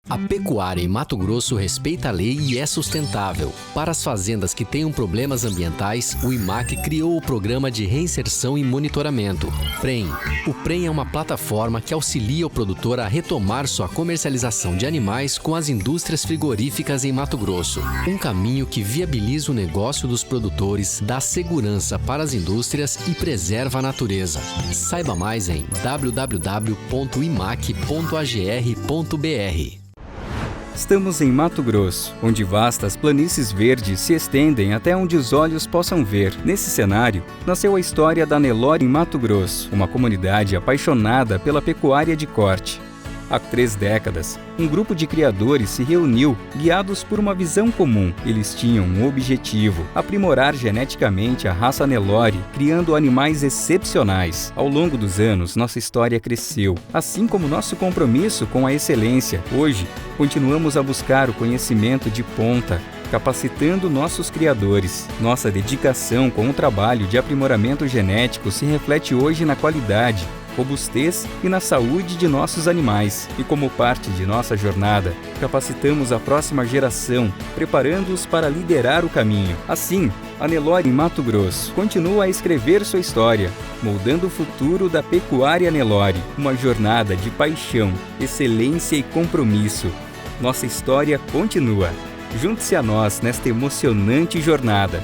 A pecuária em Mato Grosso respeita a lei e é sustentável. Para as fazendas que tenham problemas ambientais, o IMAC criou o Programa de Reinserção e Monitoramento, PREM. O PREM é uma plataforma que auxilia o produtor a retomar sua comercialização de animais com as indústrias frigoríficas em Mato Grosso. Um caminho que viabiliza o negócio dos produtores, dá segurança para as indústrias e preserva a natureza. Saiba mais em www.imac.agr.br. Estamos em Mato Grosso, onde vastas planícies verdes se estendem até onde os olhos possam ver. Nesse cenário, nasceu a história da Nelore em Mato Grosso, uma comunidade apaixonada pela pecuária de corte. Há 3 décadas, um grupo de criadores se reuniu, guiados por uma visão comum. Eles tinham um objetivo: aprimorar geneticamente a raça Nelore, criando animais excepcionais. Ao longo dos anos, nossa história cresceu, assim como nosso compromisso com a excelência. Hoje, continuamos a buscar o conhecimento de ponta, capacitando nossos criadores. Nossa dedicação com o trabalho de aprimoramento genético se reflete hoje na qualidade, robustez e na saúde de nossos animais. E como parte de nossa jornada, capacitamos a próxima geração, preparando-os para liderar o caminho. Assim, a Nelore em Mato Grosso continua a escrever sua história, moldando o futuro da pecuária Nelore, uma jornada de paixão, excelência e compromisso. Nossa história continua. Junte-se a nós nesta emocionante jornada.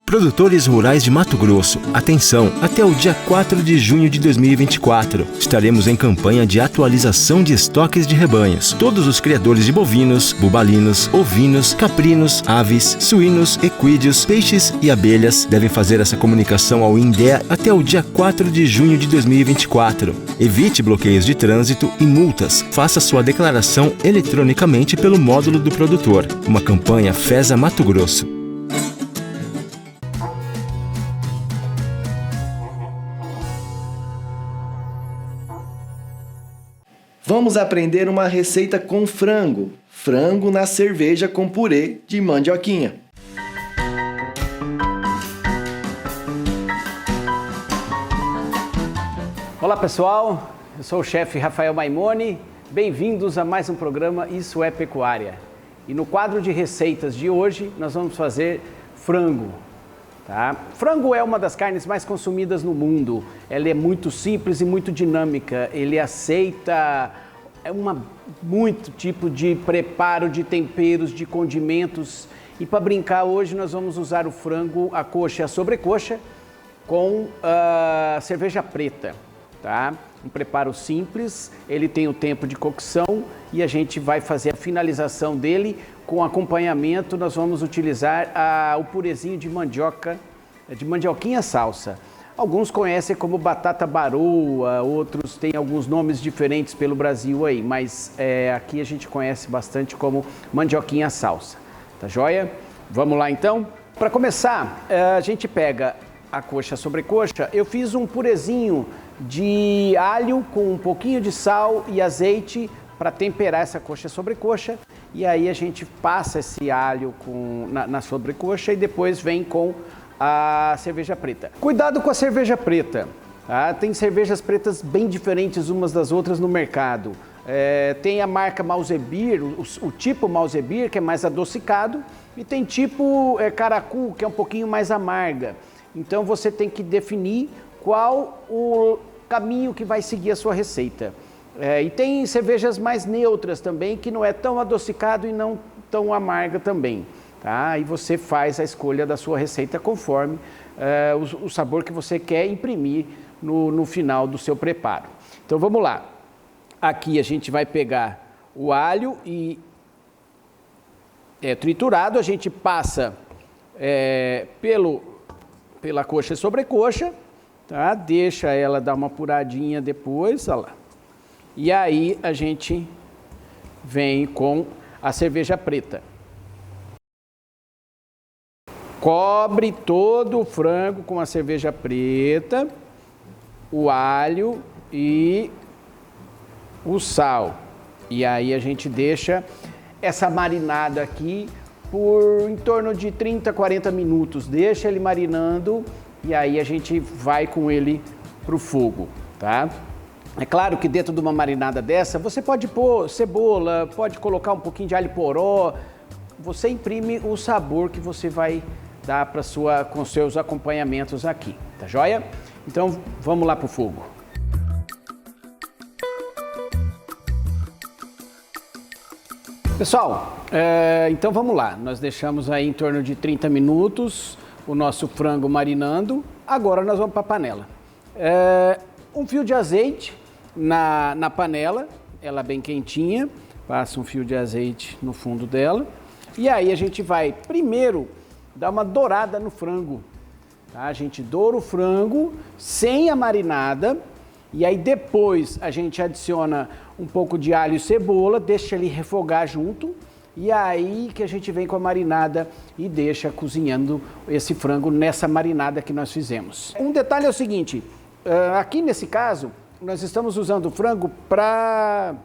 Produtores rurais de Mato Grosso, atenção! Até o dia 4 de junho de 2024, estaremos em campanha de atualização de estoques de rebanhos. Todos os criadores de bovinos, bubalinos, ovinos, caprinos, aves, suínos, equídeos, peixes e abelhas devem fazer essa comunicação ao INDEA até o dia 4 de junho de 2024. Evite bloqueios de trânsito e multas. Faça sua declaração eletronicamente pelo módulo do produtor. Uma campanha FESA Mato Grosso. Vamos aprender uma receita com frango. Frango na cerveja com purê de mandioquinha. Olá pessoal, eu sou o chefe Rafael Maimone. Bem-vindos a mais um programa Isso é Pecuária. E no quadro de receitas de hoje nós vamos fazer frango. Tá? Frango é uma das carnes mais consumidas no mundo. Ela é muito simples e muito dinâmica. Ele aceita muito tipo de preparo, de temperos, de condimentos. E para brincar hoje nós vamos usar o frango, a coxa e a sobrecoxa com cerveja preta. Tá? Um preparo simples, ele tem o tempo de cocção e a gente vai fazer a finalização dele. Com acompanhamento, nós vamos utilizar o purezinho de mandioca, de mandioquinha salsa. Alguns conhecem como batata baroa, outros têm alguns nomes diferentes pelo Brasil aí, mas aqui a gente conhece bastante como mandioquinha salsa. Tá joia? Vamos lá então? Para começar, a gente pega a coxa sobrecoxa. Eu fiz um purezinho de alho com um pouquinho de sal e azeite para temperar essa coxa sobrecoxa. E aí a gente passa esse alho na sobrecoxa e depois vem com a cerveja preta. Cuidado com a cerveja preta, tá? Tem cervejas pretas bem diferentes umas das outras no mercado. Tem a marca Malzebir, o tipo Malzebir, que é mais adocicado, e tem tipo Caracu, que é um pouquinho mais amarga. Então você tem que definir qual o caminho que vai seguir a sua receita. E tem cervejas mais neutras também, que não é tão adocicado e não tão amarga também. Tá? E você faz a escolha da sua receita conforme o sabor que você quer imprimir no final do seu preparo. Então vamos lá. Aqui a gente vai pegar o alho e triturado, a gente passa pela coxa e sobrecoxa, tá? Deixa ela dar uma apuradinha depois, olha lá. E aí a gente vem com a cerveja preta. Cobre todo o frango com a cerveja preta, o alho e o sal. E aí a gente deixa essa marinada aqui por em torno de 30, 40 minutos. Deixa ele marinando e aí a gente vai com ele pro fogo, tá? É claro que dentro de uma marinada dessa, você pode pôr cebola, pode colocar um pouquinho de alho poró. Você imprime o sabor que você vai dar com seus acompanhamentos aqui, tá joia? Então vamos lá pro fogo. Pessoal, então vamos lá. Nós deixamos aí em torno de 30 minutos o nosso frango marinando. Agora nós vamos para a panela. Um fio de azeite na panela, ela bem quentinha. Passa um fio de azeite no fundo dela. E aí a gente vai primeiro dar uma dourada no frango. Tá? A gente doura o frango sem a marinada. E aí depois a gente adiciona um pouco de alho e cebola, deixa ele refogar junto. E aí que a gente vem com a marinada e deixa cozinhando esse frango nessa marinada que nós fizemos. Um detalhe é o seguinte, aqui nesse caso, nós estamos usando o frango para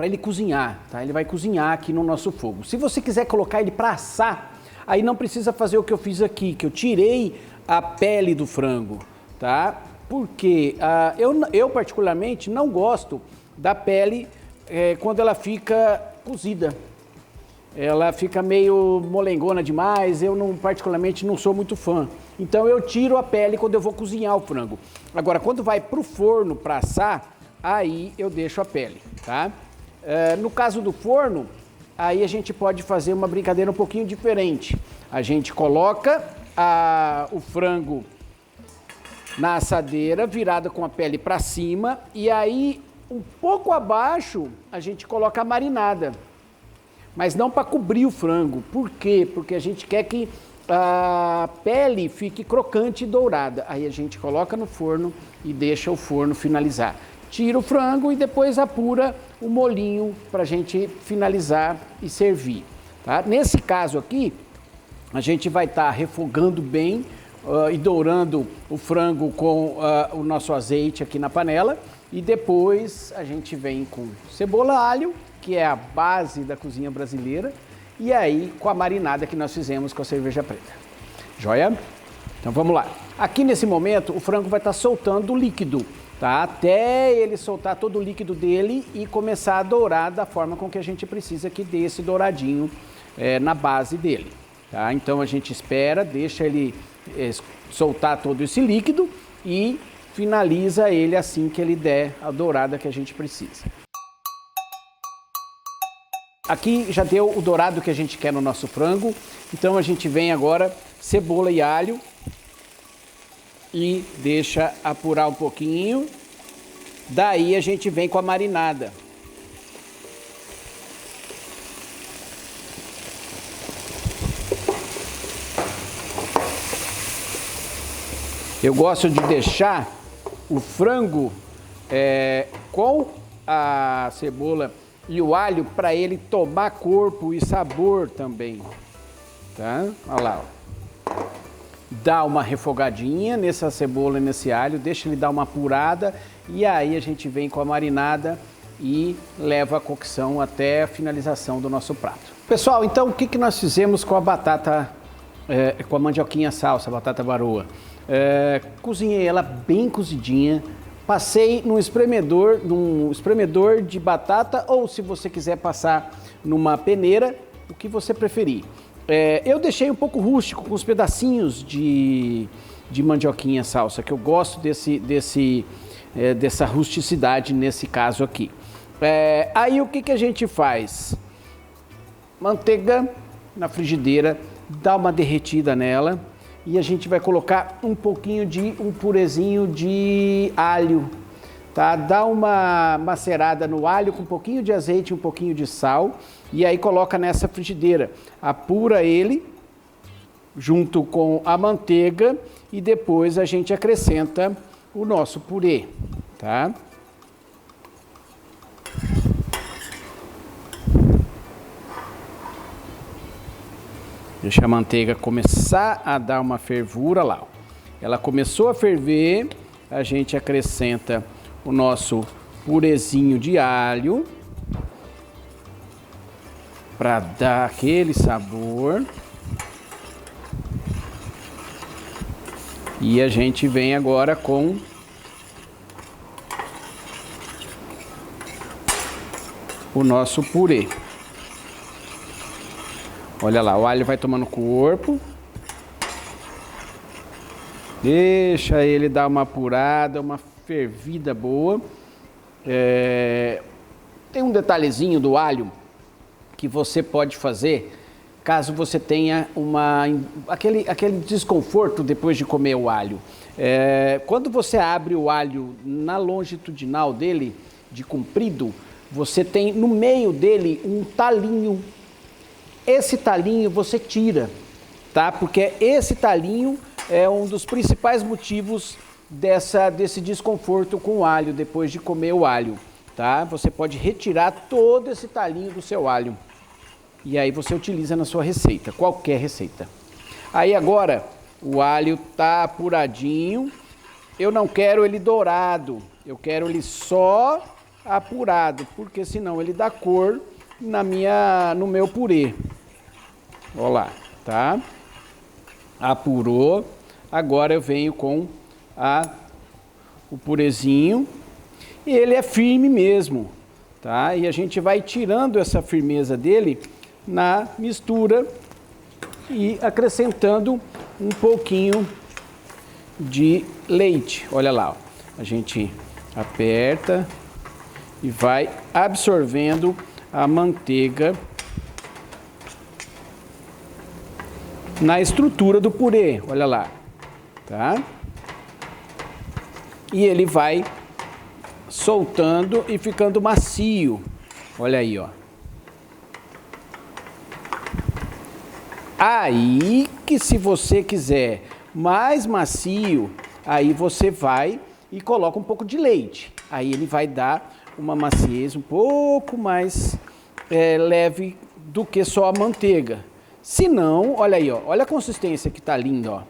ele cozinhar, tá? Ele vai cozinhar aqui no nosso fogo. Se você quiser colocar ele para assar, aí não precisa fazer o que eu fiz aqui, que eu tirei a pele do frango, tá? Porque eu particularmente não gosto da pele quando ela fica cozida. Ela fica meio molengona demais, particularmente não sou muito fã. Então eu tiro a pele quando eu vou cozinhar o frango. Agora, quando vai para o forno para assar, aí eu deixo a pele, tá? No caso do forno, aí a gente pode fazer uma brincadeira um pouquinho diferente. A gente coloca o frango na assadeira, virada com a pele para cima, e aí um pouco abaixo a gente coloca a marinada. Mas não para cobrir o frango. Por quê? Porque a gente quer que a pele fique crocante e dourada. Aí a gente coloca no forno e deixa o forno finalizar. Tira o frango e depois apura o molhinho para a gente finalizar e servir. Tá? Nesse caso aqui, a gente vai estar refogando bem e dourando o frango com o nosso azeite aqui na panela. E depois a gente vem com cebola, alho, que é a base da cozinha brasileira, e aí com a marinada que nós fizemos com a cerveja preta. Joia? Então vamos lá. Aqui nesse momento o frango vai estar soltando o líquido, tá? Até ele soltar todo o líquido dele e começar a dourar da forma com que a gente precisa que dê esse douradinho na base dele, tá? Então a gente espera, deixa ele soltar todo esse líquido e finaliza ele assim que ele der a dourada que a gente precisa. Aqui já deu o dourado que a gente quer no nosso frango, então a gente vem agora cebola e alho e deixa apurar um pouquinho, daí a gente vem com a marinada. Eu gosto de deixar o frango com a cebola e o alho para ele tomar corpo e sabor também, tá? Olha lá, ó. Dá uma refogadinha nessa cebola e nesse alho, deixa ele dar uma apurada e aí a gente vem com a marinada e leva a cocção até a finalização do nosso prato. Pessoal, então o que nós fizemos com a batata, com a mandioquinha salsa, batata baroa? Cozinhei ela bem cozidinha. Passei num espremedor de batata, ou se você quiser passar numa peneira, o que você preferir. Eu deixei um pouco rústico, com os pedacinhos de mandioquinha salsa, que eu gosto dessa rusticidade nesse caso aqui. Aí o que a gente faz? Manteiga na frigideira, dá uma derretida nela. E a gente vai colocar um purezinho de alho, tá? Dá uma macerada no alho com um pouquinho de azeite, um pouquinho de sal. E aí coloca nessa frigideira. Apura ele junto com a manteiga e depois a gente acrescenta o nosso purê, tá? Deixa a manteiga começar a dar uma fervura lá. Ela começou a ferver, a gente acrescenta o nosso purezinho de alho para dar aquele sabor. E a gente vem agora com o nosso purê. Olha lá, o alho vai tomando corpo. Deixa ele dar uma apurada, uma fervida boa. Tem um detalhezinho do alho que você pode fazer caso você tenha aquele desconforto depois de comer o alho. Quando você abre o alho na longitudinal dele, de comprido, você tem no meio dele um talinho. Esse talinho você tira, tá? Porque esse talinho é um dos principais motivos desse desconforto com o alho depois de comer o alho, tá? Você pode retirar todo esse talinho do seu alho e aí você utiliza na sua receita, qualquer receita. Aí agora o alho tá apuradinho, eu não quero ele dourado, eu quero ele só apurado, porque senão ele dá cor no meu purê. Olha lá, tá? Apurou. Agora eu venho com o purezinho e ele é firme mesmo, tá? E a gente vai tirando essa firmeza dele na mistura e acrescentando um pouquinho de leite. Olha lá, ó. A gente aperta e vai absorvendo a manteiga na estrutura do purê, olha lá, tá? E ele vai soltando e ficando macio, olha aí, ó. Aí que se você quiser mais macio, aí você vai e coloca um pouco de leite. Aí ele vai dar uma maciez um pouco mais leve do que só a manteiga. Se não, olha aí, ó, olha a consistência que tá linda, ó.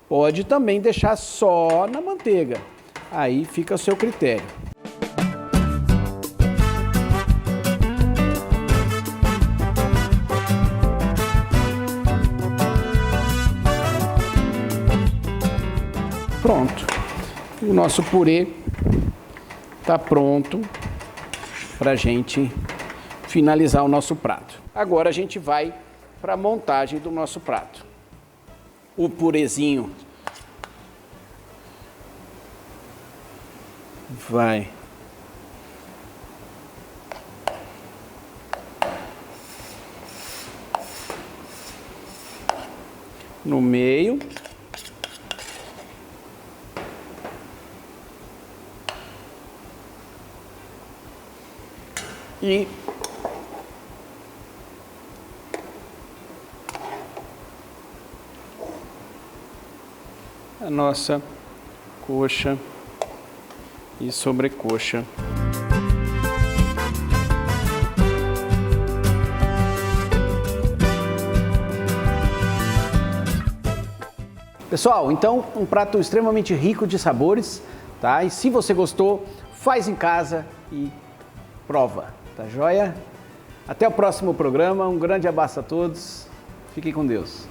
Pode também deixar só na manteiga. Aí fica ao seu critério. Pronto. O nosso purê tá pronto pra gente finalizar o nosso prato. Agora a gente vai para a montagem do nosso prato. O purezinho vai no meio. E a nossa coxa e sobrecoxa. Pessoal, então um prato extremamente rico de sabores, tá? E se você gostou, faz em casa e prova, tá joia? Até o próximo programa, um grande abraço a todos, fiquem com Deus.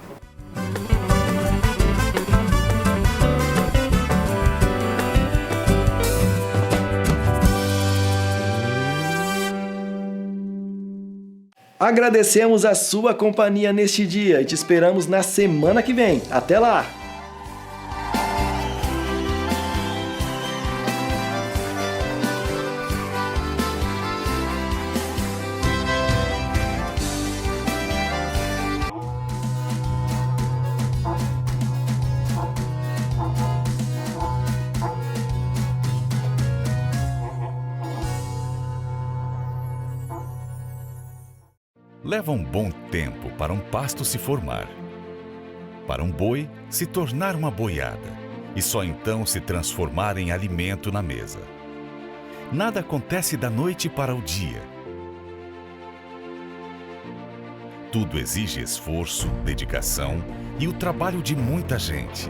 Agradecemos a sua companhia neste dia e te esperamos na semana que vem. Até lá! Leva um bom tempo para um pasto se formar, para um boi se tornar uma boiada e só então se transformar em alimento na mesa. Nada acontece da noite para o dia. Tudo exige esforço, dedicação e o trabalho de muita gente.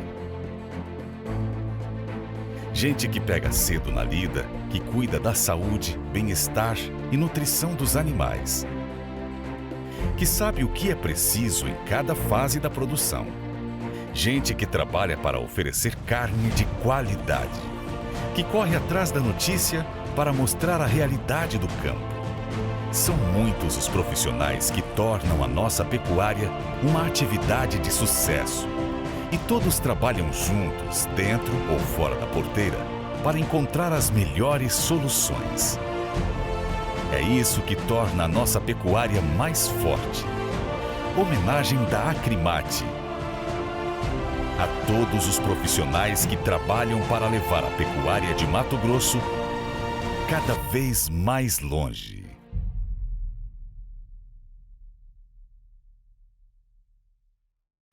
Gente que pega cedo na lida, que cuida da saúde, bem-estar e nutrição dos animais. Que sabe o que é preciso em cada fase da produção. Gente que trabalha para oferecer carne de qualidade. Que corre atrás da notícia para mostrar a realidade do campo. São muitos os profissionais que tornam a nossa pecuária uma atividade de sucesso. E todos trabalham juntos, dentro ou fora da porteira, para encontrar as melhores soluções. É isso que torna a nossa pecuária mais forte. Homenagem da Acrimate a todos os profissionais que trabalham para levar a pecuária de Mato Grosso cada vez mais longe.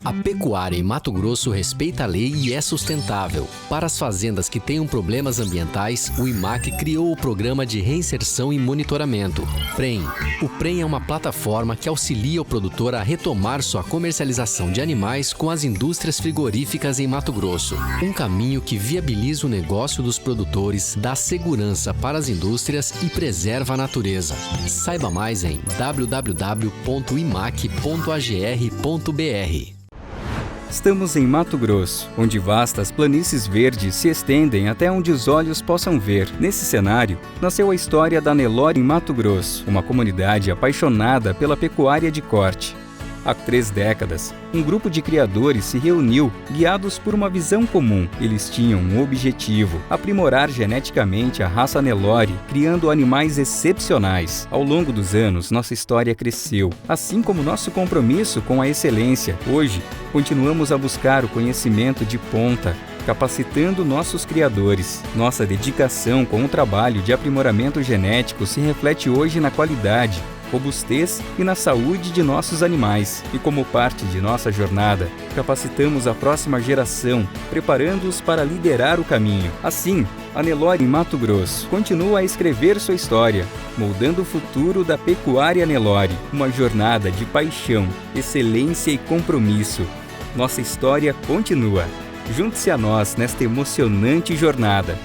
A pecuária em Mato Grosso respeita a lei e é sustentável. Para as fazendas que tenham problemas ambientais, o IMAC criou o Programa de Reinserção e Monitoramento, PREM. O PREM é uma plataforma que auxilia o produtor a retomar sua comercialização de animais com as indústrias frigoríficas em Mato Grosso. Um caminho que viabiliza o negócio dos produtores, dá segurança para as indústrias e preserva a natureza. Saiba mais em www.imac.agr.br. Estamos em Mato Grosso, onde vastas planícies verdes se estendem até onde os olhos possam ver. Nesse cenário, nasceu a história da Nelore em Mato Grosso, uma comunidade apaixonada pela pecuária de corte. Há 3 décadas, um grupo de criadores se reuniu, guiados por uma visão comum. Eles tinham um objetivo: aprimorar geneticamente a raça Nelore, criando animais excepcionais. Ao longo dos anos, nossa história cresceu, assim como nosso compromisso com a excelência. Hoje, continuamos a buscar o conhecimento de ponta, capacitando nossos criadores. Nossa dedicação com o trabalho de aprimoramento genético se reflete hoje na qualidade, robustez e na saúde de nossos animais. E como parte de nossa jornada, capacitamos a próxima geração, preparando-os para liderar o caminho. Assim, a Nelore em Mato Grosso continua a escrever sua história, moldando o futuro da pecuária Nelore, uma jornada de paixão, excelência e compromisso. Nossa história continua. Junte-se a nós nesta emocionante jornada.